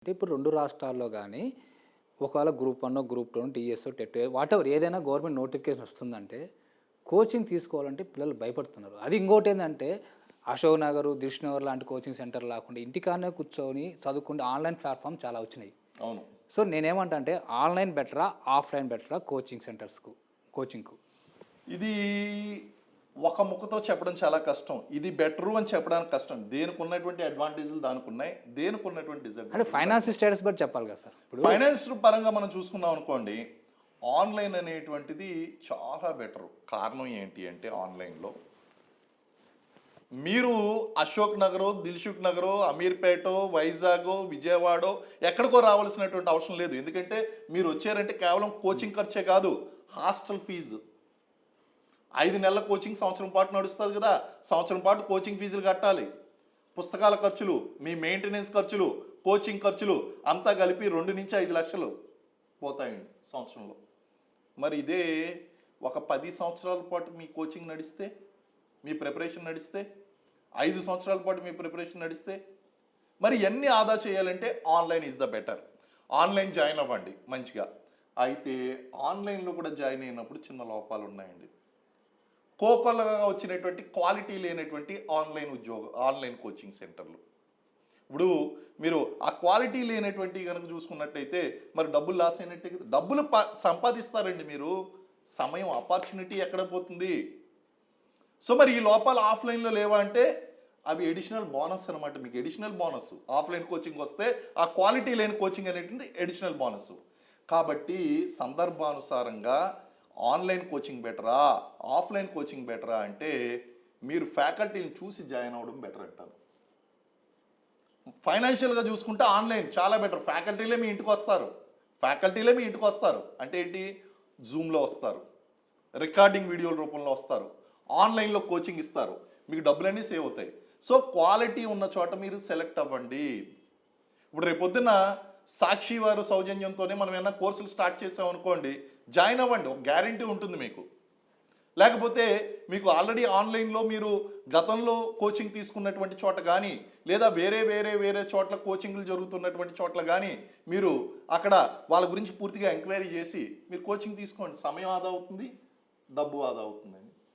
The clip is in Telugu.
అంటే ఇప్పుడు 2 రాష్ట్రాల్లో గానీ, ఒకవేళ గ్రూప్ 1, గ్రూప్ 2, టీఎస్సో, టెట్టో వాటెవర్ ఏదైనా గవర్నమెంట్ నోటిఫికేషన్ వస్తుందంటే, కోచింగ్ తీసుకోవాలంటే పిల్లలు భయపడుతున్నారు. అది ఇంకోటేందంటే, అశోక్ నగరు, దిల్‌షుక్‌నగర్ లాంటి కోచింగ్ సెంటర్ లాకుండా ఇంటికాడనే కూర్చొని చదువుకుంటే ఆన్‌లైన్ ప్లాట్‌ఫార్మ్ చాలా వచ్చినాయి. అవును. సో, నేనేమంటా అంటే ఆన్‌లైన్ బెటరా? ఆఫ్‌లైన్ బెటరా? కోచింగ్ సెంటర్స్‌కు కోచింగ్‌కు? ఇది ఒక ముక్కతో చెప్పడం చాలా కష్టం. ఇది బెటరు అని చెప్పడానికి కష్టం. దేనికున్నటువంటి అడ్వాంటేజ్‌లు దానికున్నాయి. దేనికున్నటువంటి అంటే డిసడ్వాంటేజ్‌లు ఫైనాన్షియల్ దానికున్నాయి. స్టేటస్ బట్టి చెప్పాలి కదా సార్. ఇప్పుడు ఫైనాన్స్ పరంగా మనం చూసుకున్నాం అనుకోండి, ఆన్‌లైన్ అనేటువంటిది చాలా బెటరు. కారణం ఏంటి అంటే ఆన్‌లైన్‌లో మీరు అశోక్ నగరో, దిల్‌షుక్ నగరో, అమీర్‌పేటో, వైజాగో, విజయవాడో ఎక్కడికో రావాల్సినటువంటి అవసరం లేదు. ఎందుకంటే మీరు వచ్చారంటే కేవలం కోచింగ్ ఖర్చే కాదు, హాస్టల్ ఫీజు 5 నెలల కోచింగ్ సంవత్సరం పాటు నడుస్తుంది కదా. సంవత్సరం పాటు కోచింగ్ ఫీజులు కట్టాలి. పుస్తకాల ఖర్చులు, మీ మెయింటెనెన్స్ ఖర్చులు, కోచింగ్ ఖర్చులు అంతా కలిపి 2-5 లక్షలు పోతాయండి సంవత్సరంలో. మరి ఇదే ఒక 10 సంవత్సరాల పాటు మీ కోచింగ్ నడిస్తే, మీ ప్రిపరేషన్ నడిస్తే, 5 సంవత్సరాల పాటు మీ ప్రిపరేషన్ నడిస్తే, మరి ఎన్ని ఆదా చేయాలంటే online is the better. Online join అవ్వండి మంచిగా. అయితే ఆన్లైన్లో కూడా జాయిన్ అయినప్పుడు చిన్న లోపాలు ఉన్నాయండి. కోకొల్లగా వచ్చినటువంటి క్వాలిటీ లేనటువంటి ఆన్లైన్ కోచింగ్ సెంటర్లు. ఇప్పుడు మీరు ఆ క్వాలిటీ లేనటువంటి కనుక చూసుకున్నట్టయితే మరి డబ్బులు లాస్ అయినట్టే కదా. డబ్బులు సంపాదిస్తారండి మీరు, సమయం ఆపర్చునిటీ ఎక్కడ పోతుంది? సో మరి ఈ లోపాలు ఆఫ్లైన్లో లేవా అంటే అవి ఎడిషనల్ బోనస్ అనమాట. మీకు ఎడిషనల్ బోనస్ ఆఫ్లైన్ కోచింగ్ వస్తే ఆ క్వాలిటీ లేని కోచింగ్ అనేటువంటి ఎడిషనల్ బోనస్. కాబట్టి సందర్భానుసారంగా ఆన్లైన్ కోచింగ్ బెటరా, ఆఫ్లైన్ కోచింగ్ బెటరా అంటే మీరు ఫ్యాకల్టీని చూసి జాయిన్ అవ్వడం బెటర్ అంటారు. ఫైనాన్షియల్గా చూసుకుంటే ఆన్లైన్ చాలా బెటర్. ఫ్యాకల్టీలే మీ ఇంటికి వస్తారు. అంటే ఏంటి? జూమ్లో వస్తారు, రికార్డింగ్ వీడియోల రూపంలో వస్తారు, ఆన్లైన్లో కోచింగ్ ఇస్తారు, మీకు డబ్బులన్నీ సేవ్ అవుతాయి. సో క్వాలిటీ ఉన్న చోట మీరు సెలెక్ట్ అవ్వండి. ఇప్పుడు రేపొద్దున సాక్షి వారు సౌజన్యంతోనే మనం ఏమైనా కోర్సులు స్టార్ట్ చేసాం అనుకోండి, జాయిన్ అవ్వండి, ఒక గ్యారంటీ ఉంటుంది మీకు. లేకపోతే మీకు ఆల్రెడీ ఆన్లైన్లో మీరు గతంలో కోచింగ్ తీసుకున్నటువంటి చోట కానీ, లేదా వేరే చోట్ల కోచింగ్లు జరుగుతున్నటువంటి చోట్ల కానీ మీరు అక్కడ వాళ్ళ గురించి పూర్తిగా ఎంక్వైరీ చేసి మీరు కోచింగ్ తీసుకోండి. సమయం ఆదా అవుతుంది, డబ్బు ఆదా అవుతుందండి.